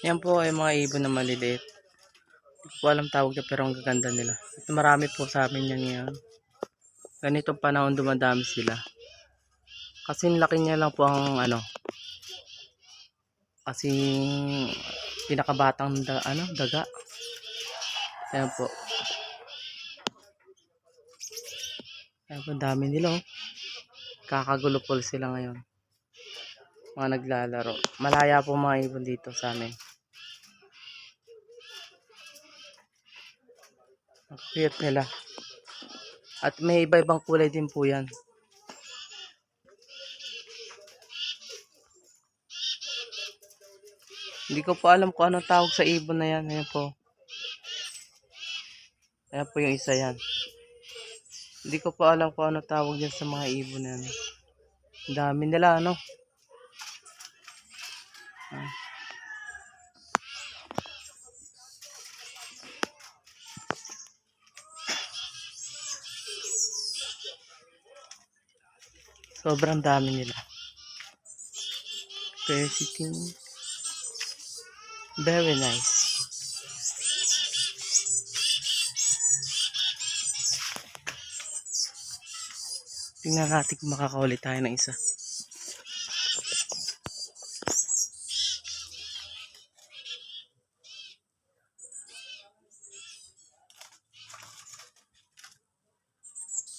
Yan po ay mga ibon na maliliit. Hindi ko alam tawag niya pero ang gaganda nila. At marami po sa amin yan ngayon. Ganitong panahon dumadami sila. Kasi laki niya lang po ang kasi pinakabatang daga. Ayan po. Ayan po, dami nila oh. Kakagulo po sila ngayon. Mga naglalaro. Malaya po mga ibon dito sa amin. Ang cute nila. At may iba-ibang kulay din po yan. Hindi ko po alam kung anong tawag sa ibon na yan. Ayan po. Ayan po yung isa yan. Hindi ko po alam kung anong tawag yan sa mga ibon na yan. Ang dami nila ano. Sobrang dami nila. Sitting. Very nice. Tingnan natin kung makakahuli tayo ng isa.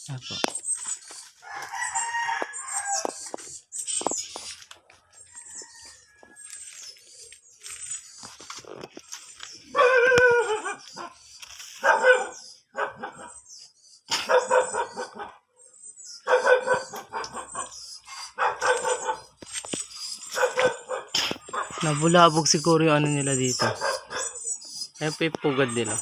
Apo. Nabulabog siguro yung ano nila dito. Ayan po yung pugad nila.